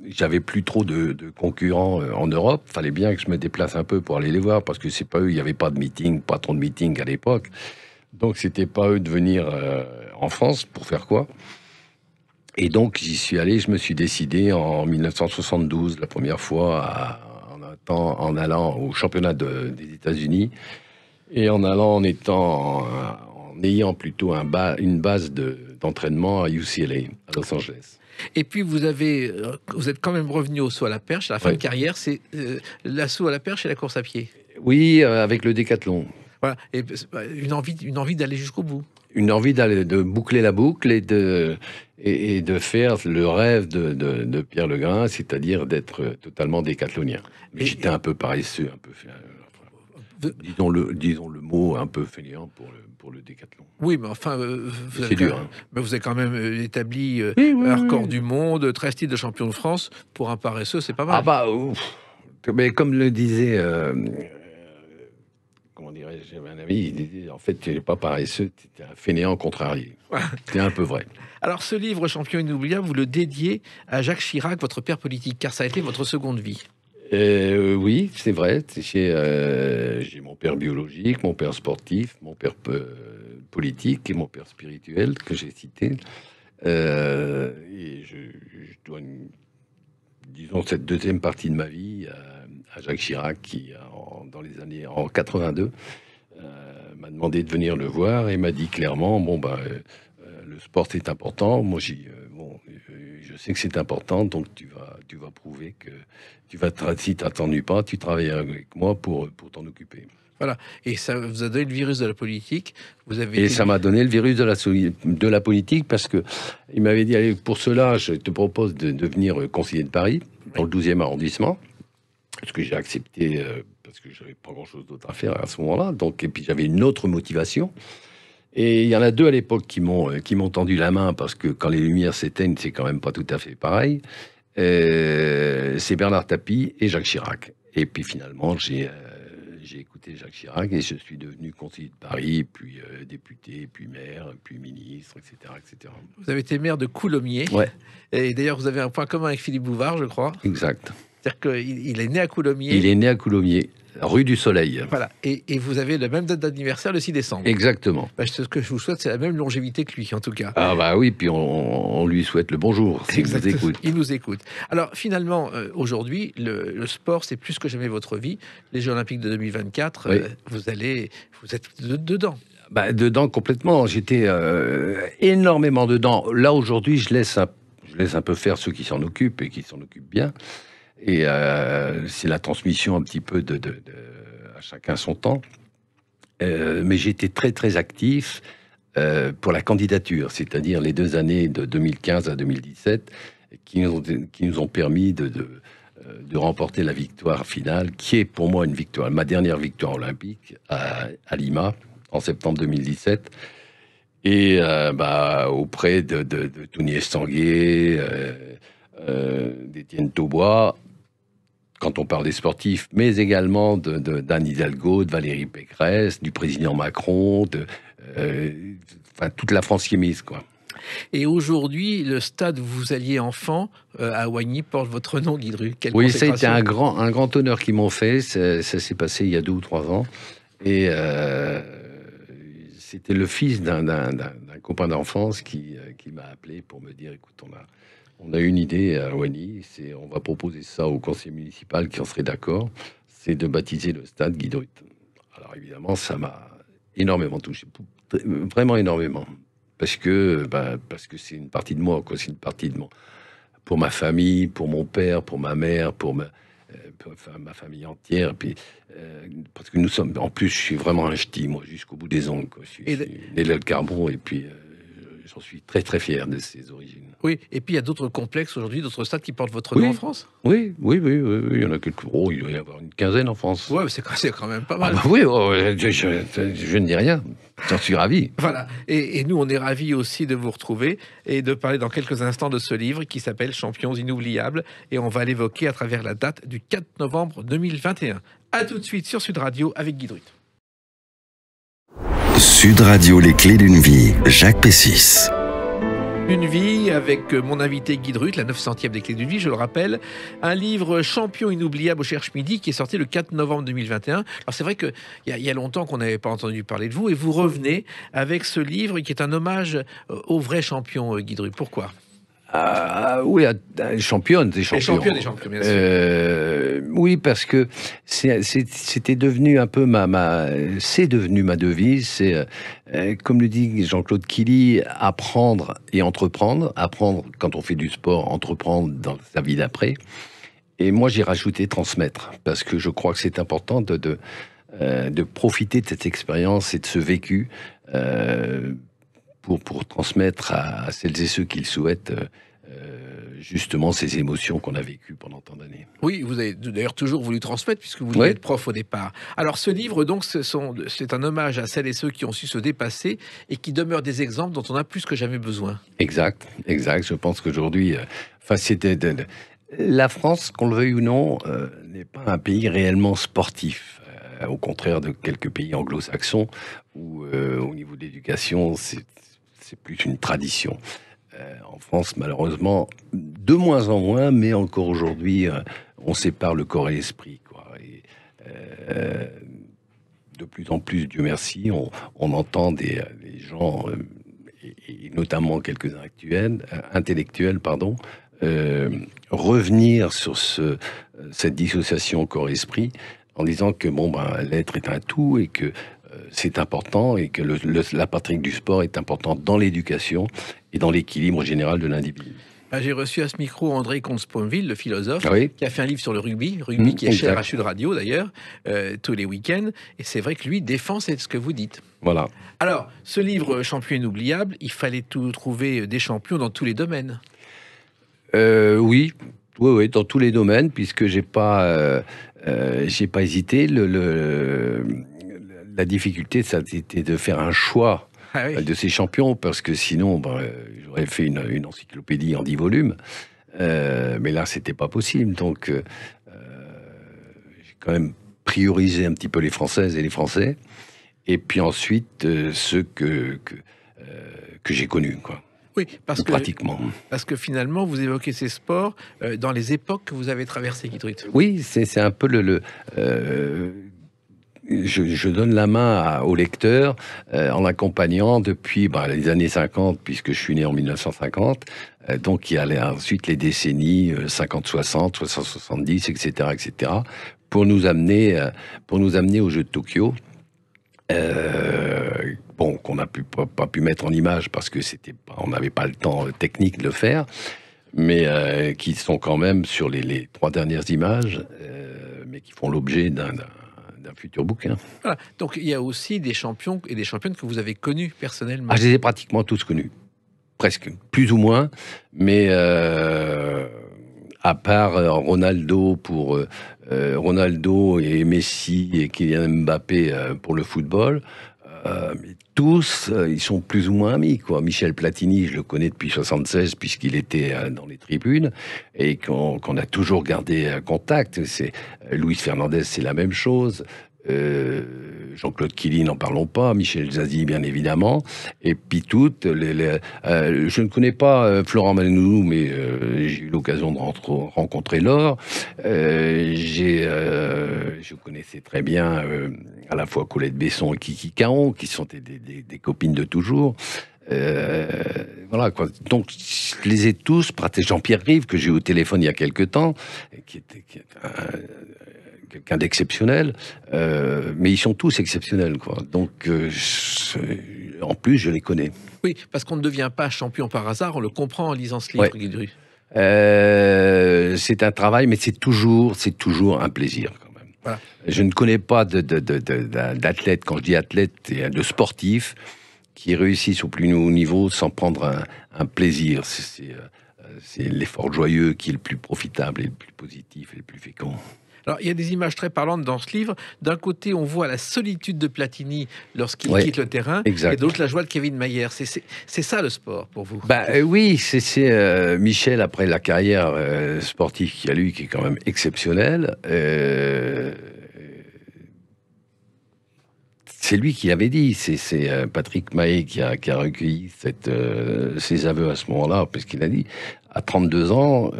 j'avais plus trop de concurrents en Europe. Fallait bien que je me déplace un peu pour aller les voir, parce que c'est pas eux, il n'y avait pas trop de meetings à l'époque. Donc c'était pas eux de venir en France pour faire quoi. Et donc, j'y suis allé, je me suis décidé en 1972, la première fois, en allant au championnat des États-Unis, et en ayant plutôt une base d'entraînement à UCLA, à Los Angeles.
Et puis vous êtes quand même revenu au saut à la perche. À la fin de carrière, c'est l'assaut à la perche et la course à pied.
Oui, avec le décathlon.
Voilà. Et une envie d'aller jusqu'au bout.
Une envie de boucler la boucle et de faire le rêve de Pierre Legrain, c'est-à-dire d'être totalement décathlonien. Mais j'étais un peu paresseux, un peu disons le mot un peu fainéant pour le décathlon.
Oui, mais enfin,
c'est dur. Hein.
Mais vous avez quand même établi un record du monde, 13 titres de champion de France. Pour un paresseux, c'est pas mal.
Ah bah, mais comme le disait, comment dirais-je, j'avais un ami, il disait, en fait, tu n'es pas paresseux, tu es un fainéant contrarié. C'est un peu vrai.
Alors, ce livre, Champion inoubliable, vous le dédiez à Jacques Chirac, votre père politique, car ça a été votre seconde vie.
Oui, c'est vrai. J'ai mon père biologique, mon père sportif, mon père politique et mon père spirituel que j'ai cité. Et je dois, disons, cette deuxième partie de ma vie à Jacques Chirac qui, dans les années en 82, m'a demandé de venir le voir et m'a dit clairement, le sport c'est important. Moi, je sais que c'est important, donc tu vas prouver que si tu t'ennuies pas, tu travailles avec moi pour t'en occuper.
Voilà. Et ça vous a donné le virus de la politique.
Ça m'a donné le virus de la politique parce que il m'avait dit, allez, pour cela, je te propose de devenir conseiller de Paris, dans le 12e arrondissement. Ce que j'ai accepté parce que j'avais pas grand-chose d'autre à faire à ce moment-là. Et puis j'avais une autre motivation. Et il y en a deux à l'époque qui m'ont tendu la main parce que quand les lumières s'éteignent, c'est quand même pas tout à fait pareil. C'est Bernard Tapie et Jacques Chirac. Et puis finalement, j'ai écouté Jacques Chirac et je suis devenu conseiller de Paris, puis député, puis maire, puis ministre, etc., etc.
Vous avez été maire de Coulommiers.
Ouais.
Et d'ailleurs, vous avez un point commun avec Philippe Bouvard, je crois.
Exact.
C'est-à-dire qu'il est né à Coulommiers.
Il est né à Coulommiers, rue du Soleil.
Voilà. Et vous avez la même date d'anniversaire, le 6 décembre.
Exactement.
Ce que je vous souhaite, c'est la même longévité que lui, en tout cas.
Ah bah oui, puis on lui souhaite le bonjour, s'il nous écoute.
Il nous écoute. Alors finalement, aujourd'hui, le sport, c'est plus que jamais votre vie. Les Jeux Olympiques de 2024, oui. Vous êtes dedans.
Bah, dedans complètement. J'étais énormément dedans. Là, aujourd'hui, je laisse un peu faire ceux qui s'en occupent et qui s'en occupent bien. Et c'est la transmission un petit peu à chacun son temps. Mais j'étais très, très actif pour la candidature, c'est-à-dire les 2 années de 2015 à 2017 qui nous ont permis de remporter la victoire finale, qui est pour moi ma dernière victoire olympique à Lima en septembre 2017. Et auprès de Tounier Estanguet, d'Étienne Taubois, quand on parle des sportifs, mais également d'Anne Hidalgo, de Valérie Pécresse, du président Macron, toute la France qui est mise, quoi.
Et aujourd'hui, le stade où vous alliez enfant à Oigny porte votre nom, Guy Dru.
Oui, ça a été un grand honneur qu'ils m'ont fait. Ça s'est passé il y a 2 ou 3 ans. Et c'était le fils d'un copain d'enfance qui m'a appelé pour me dire, écoute, on a une idée à Oigny, on va proposer ça au conseil municipal qui en serait d'accord, c'est de baptiser le stade Guy Drut. Alors évidemment, ça m'a énormément touché, vraiment énormément, parce que c'est une partie de moi, quoi. C'est une partie de moi, pour ma famille, pour mon père, pour ma mère, pour ma famille entière, puis parce que nous sommes, en plus, je suis vraiment un ch'ti, moi, jusqu'au bout des ongles, quoi. Je suis né là le Carbon, et puis j'en suis très très fier de ses origines.
Oui, et puis il y a d'autres complexes aujourd'hui, d'autres stades qui portent votre nom en France.
Oui, il y en a quelques. Oh, il doit y avoir une quinzaine en France.
Ouais, c'est quand même pas mal.
Ah bah oui, je ne dis rien. J'en suis ravi.
Voilà, et nous on est ravis aussi de vous retrouver et de parler dans quelques instants de ce livre qui s'appelle Champions inoubliables, et on va l'évoquer à travers la date du 4 novembre 2021. À tout de suite sur Sud Radio avec Guy Drut.
Sud Radio, les clés d'une vie, Jacques Pessis.
Une vie avec mon invité Guy Drut, la 900e des clés d'une vie, je le rappelle. Un livre Champion inoubliable au Cherche Midi qui est sorti le 4 novembre 2021. Alors c'est vrai qu'il y a longtemps qu'on n'avait pas entendu parler de vous et vous revenez avec ce livre qui est un hommage au vrai champion Guy Drut. Pourquoi ?
Oui, championne des champions.
Championne des champions, bien sûr.
Oui, parce que c'était devenu un peu c'est devenu ma devise. C'est, comme le dit Jean-Claude Killy, apprendre et entreprendre. Apprendre quand on fait du sport, entreprendre dans sa vie d'après. Et moi, j'ai rajouté transmettre, parce que je crois que c'est important de profiter de cette expérience et de ce vécu pour transmettre à celles et ceux qui le souhaitent justement ces émotions qu'on a vécues pendant tant d'années.
Oui, vous avez d'ailleurs toujours voulu transmettre puisque vous vouliez être prof au départ. Alors ce livre, donc, c'est un hommage à celles et ceux qui ont su se dépasser et qui demeurent des exemples dont on a plus que jamais besoin.
Exact. Je pense qu'aujourd'hui, la France, qu'on le veuille ou non, n'est pas un pays réellement sportif. Au contraire de quelques pays anglo-saxons où, au niveau de l'éducation, c'est plus une tradition. En France, malheureusement, de moins en moins, mais encore aujourd'hui, on sépare le corps et l'esprit, quoi. Et, de plus en plus, Dieu merci, on entend des gens, et notamment quelques intellectuels, revenir sur cette dissociation corps-esprit en disant que l'être est un tout et que c'est important et que la pratique du sport est importante dans l'éducation et dans l'équilibre général de l'individu.
J'ai reçu à ce micro André Comte-Sponville, le philosophe, qui a fait un livre sur le rugby qui est cher à Sud Radio d'ailleurs, tous les week-ends. Et c'est vrai que lui défend ce que vous dites.
Voilà.
Alors, ce livre Champion inoubliable, il fallait trouver des champions dans tous les domaines.
Oui, dans tous les domaines, puisque j'ai pas hésité. La difficulté, ça c'était de faire un choix de ces champions, parce que sinon, j'aurais fait une encyclopédie en 10 volumes. Mais là, c'était pas possible. Donc, j'ai quand même priorisé un petit peu les Françaises et les Français. Et puis ensuite, ceux que j'ai connus, quoi.
Oui, parce que finalement, vous évoquez ces sports dans les époques que vous avez traversées, Guy Druit.
Oui, c'est un peu je donne la main au lecteur en l'accompagnant depuis les années 50, puisque je suis né en 1950. Donc, il y a ensuite les décennies 50-60, 60-70, etc., pour nous amener aux Jeux de Tokyo. Qu'on n'a pas pu mettre en image parce que on n'avait pas le temps technique de le faire, mais qui sont quand même sur les 3 dernières images, mais qui font l'objet d'un futur bouquin.
Voilà. Donc il y a aussi des champions et des championnes que vous avez connus personnellement.
Je les ai pratiquement tous connus, presque, plus ou moins, mais à part Ronaldo et Messi et Kylian Mbappé pour le football, mais tous, ils sont plus ou moins amis, quoi. Michel Platini, je le connais depuis 76, puisqu'il était dans les tribunes, et qu'on a toujours gardé contact. Luis Fernandez, c'est la même chose. Jean-Claude Killy, n'en parlons pas. Michel Zazie, bien évidemment. Et puis toutes, je ne connais pas Florent Manounou, mais j'ai eu l'occasion de rencontrer Laure. Je connaissais très bien à la fois Colette Besson et Kiki Caron, qui sont des copines de toujours. Voilà, quoi. Donc, je les ai tous pratiqués. Jean-Pierre Rive, que j'ai eu au téléphone il y a quelques temps, qui est quelqu'un d'exceptionnel, mais ils sont tous exceptionnels, quoi. Donc, en plus, je les connais.
Oui, parce qu'on ne devient pas champion par hasard, on le comprend en lisant ce livre, Guy Druit.
C'est un travail, mais c'est toujours un plaisir, quand même. Voilà. Je ne connais pas d'athlète, quand je dis athlète, de sportif, qui réussissent au plus haut niveau sans prendre un plaisir. C'est l'effort joyeux qui est le plus profitable et le plus positif et le plus fécond.
Alors, il y a des images très parlantes dans ce livre. D'un côté, on voit la solitude de Platini lorsqu'il quitte le terrain,
exact.
Et de l'autre, la joie de Kevin Mayer. C'est ça le sport pour vous?
Oui, c'est Michel, après la carrière sportive qu'il a eu, qui est quand même exceptionnelle. C'est lui qui avait dit, c'est Patrick Mahé qui a recueilli ses aveux à ce moment-là, parce qu'il a dit, à 32 ans,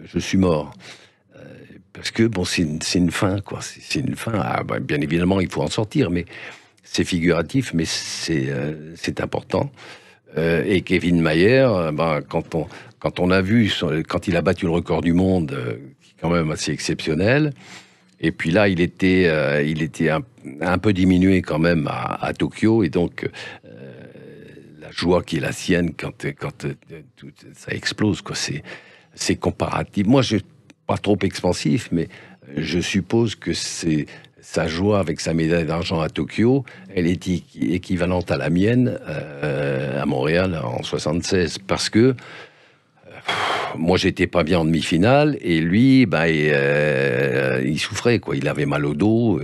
je suis mort. Parce que, c'est une fin, quoi. C'est une fin. Bien évidemment, il faut en sortir, mais c'est figuratif, mais c'est important. Et Kevin Mayer, quand on a vu, quand il a battu le record du monde, qui est quand même assez exceptionnel, et puis là, il était un peu diminué quand même à Tokyo, et donc la joie qui est la sienne quand tout, ça explose, quoi. C'est comparatif. Moi, je suis pas trop expansif, mais je suppose que sa joie avec sa médaille d'argent à Tokyo, elle est équivalente à la mienne à Montréal en 76, parce que moi, j'étais pas bien en demi-finale, et lui, il souffrait, quoi. Il avait mal au dos,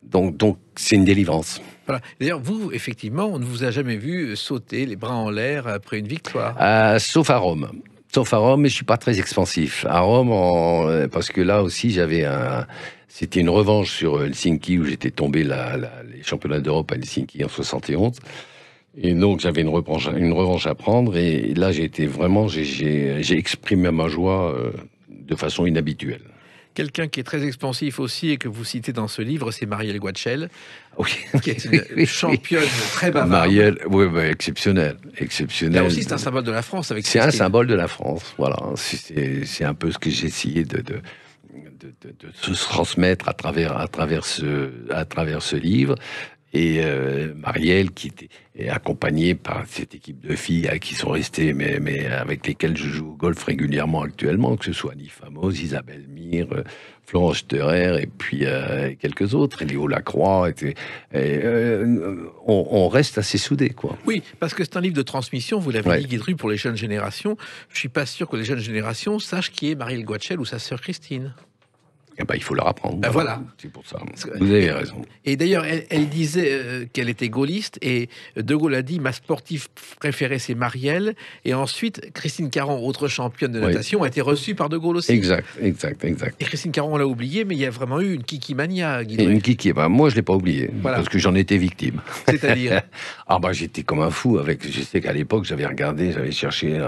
donc c'est une délivrance.
Voilà. D'ailleurs, vous, effectivement, on ne vous a jamais vu sauter les bras en l'air après une victoire.
Sauf à Rome. Mais je suis pas très expansif. À Rome, parce que là aussi, c'était une revanche sur Helsinki, où j'étais tombé les championnats d'Europe à Helsinki en 71. Et donc, j'avais une revanche à prendre. Et là, j'ai exprimé ma joie de façon inhabituelle.
Quelqu'un qui est très expansif aussi et que vous citez dans ce livre, c'est Marielle Guatchel, qui est une championne très bavarde.
Marielle, oui, exceptionnelle.
Là aussi, c'est un symbole de la France.
C'est un symbole de la France, voilà. C'est un peu ce que j'ai essayé de se transmettre à travers ce livre. Et Marielle, qui est accompagnée par cette équipe de filles qui sont restées, mais avec lesquelles je joue au golf régulièrement actuellement, que ce soit Annie Famos, Isabelle Mire, Florence Steurer, et puis quelques autres, Léo Lacroix. On reste assez soudés, quoi.
Oui, parce que c'est un livre de transmission, vous l'avez dit, Guy Dru, pour les jeunes générations. Je suis pas sûr que les jeunes générations sachent qui est Marielle Guatchel ou sa sœur Christine.
Il faut leur apprendre.
Voilà.
C'est pour ça. Vous avez raison.
Et d'ailleurs, elle disait qu'elle était gaulliste, et De Gaulle a dit: ma sportive préférée, c'est Marielle. Et ensuite, Christine Caron, autre championne de natation, a été reçue par De Gaulle aussi.
Exact.
Et Christine Caron, on l'a oublié, mais il y a vraiment eu une kikimania, Guy.
Une kiki, moi, je l'ai pas oublié, parce que j'en étais victime.
C'est-à-dire
j'étais comme un fou. Je sais qu'à l'époque, j'avais cherché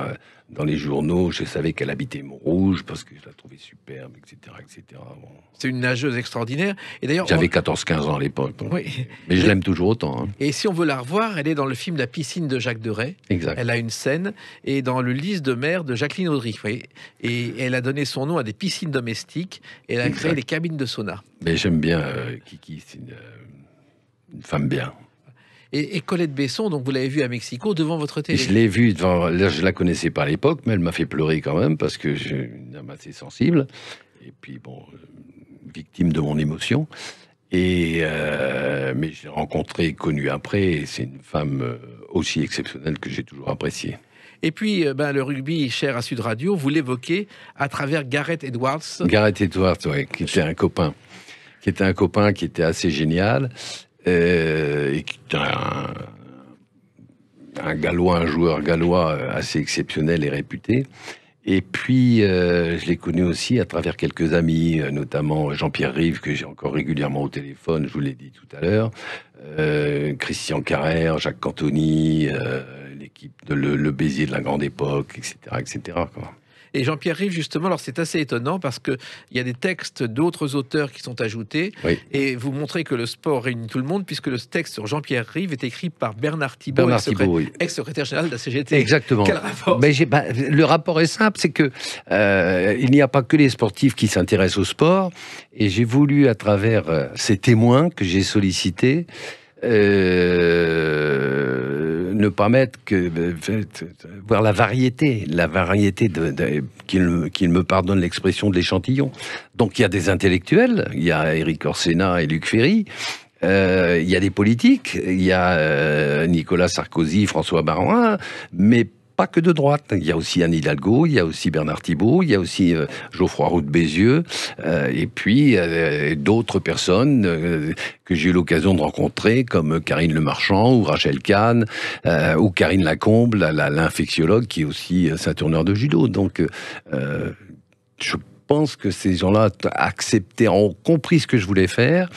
dans les journaux, je savais qu'elle habitait Montrouge, parce que je la trouvais superbe, etc. Bon.
C'est une nageuse extraordinaire. Et d'ailleurs,
j'avais 14-15 ans à l'époque.
Oui.
Mais je l'aime toujours autant.
Et si on veut la revoir, elle est dans le film La piscine de Jacques Deray.
Exact.
Elle a une scène, et dans le Lys de mer de Jacqueline Audry. Et elle a donné son nom à des piscines domestiques, et elle a créé des cabines de sauna.
Mais j'aime bien Kiki, c'est une femme bien.
Et Colette Besson, donc vous l'avez vue à Mexico devant votre télé.
Je l'ai vue devant. Là, je la connaissais pas à l'époque, mais elle m'a fait pleurer quand même, parce que j'ai une âme assez sensible. Et puis victime de mon émotion. Mais je l'ai rencontrée, connue après, et c'est une femme aussi exceptionnelle que j'ai toujours appréciée.
Et puis, le rugby cher à Sud Radio, vous l'évoquez à travers Gareth Edwards.
Gareth Edwards, oui, qui était un copain qui était assez génial. Et qui est un joueur gallois assez exceptionnel et réputé. Et puis, je l'ai connu aussi à travers quelques amis, notamment Jean-Pierre Rive, que j'ai encore régulièrement au téléphone, je vous l'ai dit tout à l'heure, Christian Carrère, Jacques Cantoni, l'équipe de Le Béziers de la Grande Époque, etc. quoi.
Et Jean-Pierre Rive, justement, alors c'est assez étonnant parce qu'il y a des textes d'autres auteurs qui sont ajoutés. Oui. Et vous montrez que le sport réunit tout le monde, puisque le texte sur Jean-Pierre Rive est écrit par Bernard Thibault, ex-secrétaire général de la CGT.
Exactement.
Quel rapport?
Le rapport est simple, c'est que il n'y a pas que les sportifs qui s'intéressent au sport. Et j'ai voulu, à travers ces témoins que j'ai sollicités, ne pas mettre que voir la variété qu'il me pardonne l'expression de l'échantillon. Donc il y a des intellectuels, il y a Éric Orsena et Luc Ferry, il y a des politiques, il y a Nicolas Sarkozy, François Baroin, mais pas que de droite. Il y a aussi Anne Hidalgo, il y a aussi Bernard Thibault, il y a aussi Geoffroy Roux de Bézieux, et puis d'autres personnes que j'ai eu l'occasion de rencontrer, comme Karine Le Marchand ou Rachel Kahn, ou Karine Lacombe, l'infectiologue qui est aussi ceinture noire de judo. Donc, je pense que ces gens-là ont compris ce que je voulais faire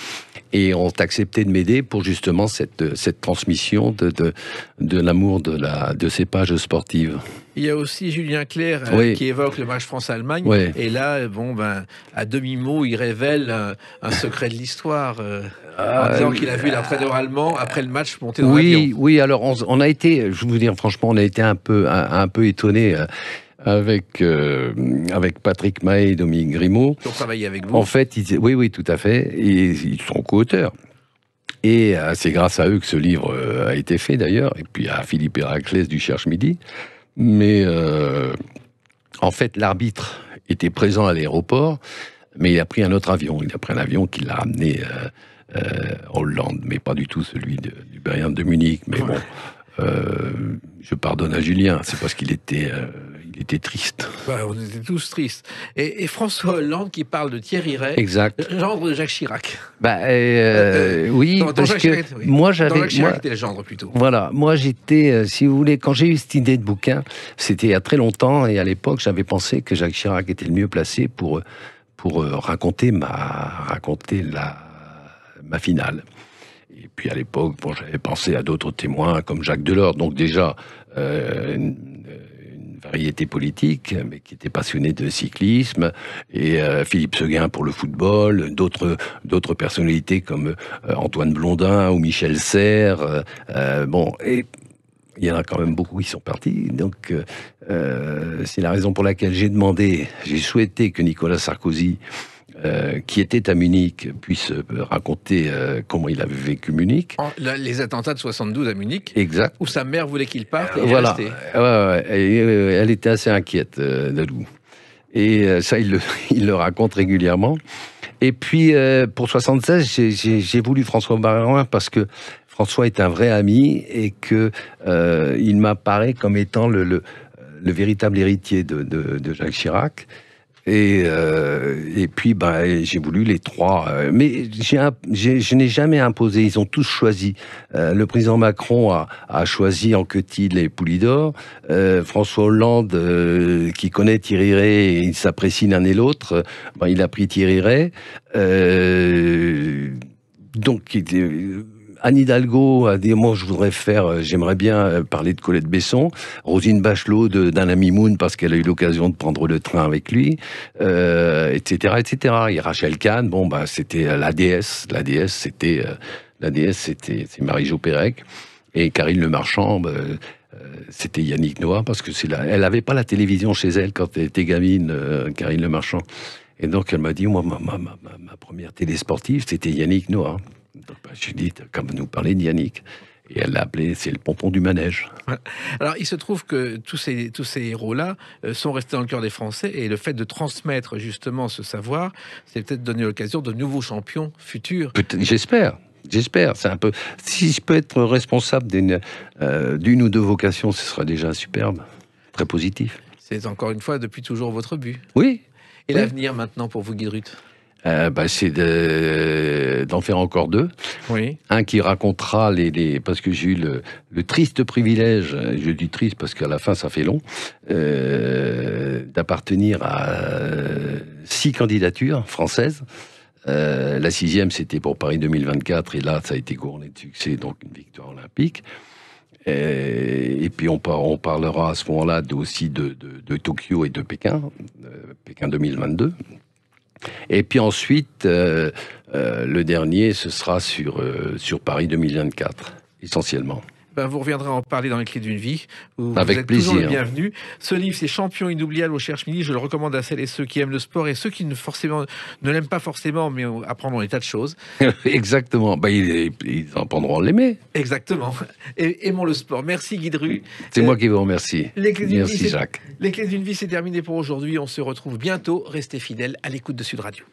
et ont accepté de m'aider pour justement cette transmission de l'amour de ces pages sportives.
Il y a aussi Julien Clerc qui évoque le match France-Allemagne. Oui. Et là, à demi-mot, il révèle un secret de l'histoire en disant qu'il a vu l'entraîneur allemand après le match monter dans l'avion.
Oui, alors on a été, je vais vous dire franchement, on a été un peu étonnés avec Patrick Mahé et Dominique Grimaud.
Qui ont travaillé avec vous.
En fait, oui, tout à fait. Et ils sont co-auteurs. Et c'est grâce à eux que ce livre a été fait d'ailleurs. Et puis à Philippe Héraclès du Cherche Midi. Mais en fait, l'arbitre était présent à l'aéroport, mais il a pris un autre avion. Il a pris un avion qui l'a ramené en Hollande, mais pas du tout celui du Bayern de Munich. Mais bon, je pardonne à Julien, c'est parce qu'il était triste.
On était tous tristes. Et François Hollande qui parle de Thierry Rey, gendre de Jacques Chirac.
Oui, parce que moi j'avais...
Jacques Chirac était le gendre plutôt.
Voilà, moi j'étais, si vous voulez, quand j'ai eu cette idée de bouquin, c'était il y a très longtemps, et à l'époque j'avais pensé que Jacques Chirac était le mieux placé pour raconter ma finale. Et puis à l'époque, j'avais pensé à d'autres témoins comme Jacques Delors, donc déjà une variété politique, mais qui était passionné de cyclisme, et Philippe Seguin pour le football, d'autres personnalités comme Antoine Blondin ou Michel Serres. Et il y en a quand même beaucoup qui sont partis, donc c'est la raison pour laquelle j'ai souhaité que Nicolas Sarkozy, qui était à Munich, puisse raconter comment il avait vécu Munich.
Les attentats de 72 à Munich,
exact,
où sa mère voulait qu'il parte, et
voilà. Elle était assez inquiète, Dadou. Et ça, il le raconte régulièrement. Et puis, pour 76, j'ai voulu François Baroin parce que François est un vrai ami et que il m'apparaît comme étant le véritable héritier de Jacques Chirac. Et puis, j'ai voulu les trois. Mais je n'ai jamais imposé. Ils ont tous choisi. Le président Macron a choisi Anquetil et Poulidor. François Hollande, qui connaît Thierry Rey, et ils s'apprécient l'un et l'autre, il a pris Thierry Rey. Donc, Anne Hidalgo a dit, moi, j'aimerais bien parler de Colette Besson. Rosine Bachelot d'Alain Mimoun, parce qu'elle a eu l'occasion de prendre le train avec lui, etc., etc. Et Rachel Kahn, c'était la déesse. La déesse, c'est Marie-Jo Pérec. Et Karine Le Marchand, c'était Yannick Noah, parce que elle n'avait pas la télévision chez elle quand elle était gamine, Karine Le Marchand. Et donc, elle m'a dit, moi, ma première télé sportive, c'était Yannick Noah. Je lui ai dit, comme nous parler de Yannick. Et elle l'a appelé, c'est le pompon du manège.
Alors, il se trouve que tous ces héros-là sont restés dans le cœur des Français, et le fait de transmettre justement ce savoir, c'est peut-être donner l'occasion de nouveaux champions futurs.
J'espère. C'est un peu. Si je peux être responsable d'une ou deux vocations, ce sera déjà superbe, très positif.
C'est encore une fois depuis toujours votre but.
Oui.
Et l'avenir maintenant pour vous, Guy Drut?
C'est d'en faire encore deux.
Oui.
Un qui racontera parce que j'ai eu le triste privilège, je dis triste parce qu'à la fin ça fait long, d'appartenir à 6 candidatures françaises. La 6e, c'était pour Paris 2024, et là ça a été couronné de succès, donc une victoire olympique. Et puis on parlera à ce moment-là aussi de Tokyo et de Pékin, Pékin 2022. Et puis ensuite, le dernier, ce sera sur Paris 2024, essentiellement.
Vous reviendrez en parler dans les Clés d'une vie.
Avec plaisir.
Toujours le bienvenu. Ce livre, c'est Champion inoubliable au Cherche Midi. Je le recommande à celles et ceux qui aiment le sport, et ceux qui ne l'aiment pas forcément, mais apprendront des tas de choses.
Exactement. Ils apprendront à l'aimer.
Exactement. Et aimons le sport. Merci, Guy Drut.
C'est moi qui vous remercie.
Merci,
Jacques.
Les Clés d'une vie, c'est terminé pour aujourd'hui. On se retrouve bientôt. Restez fidèles à l'écoute de Sud Radio.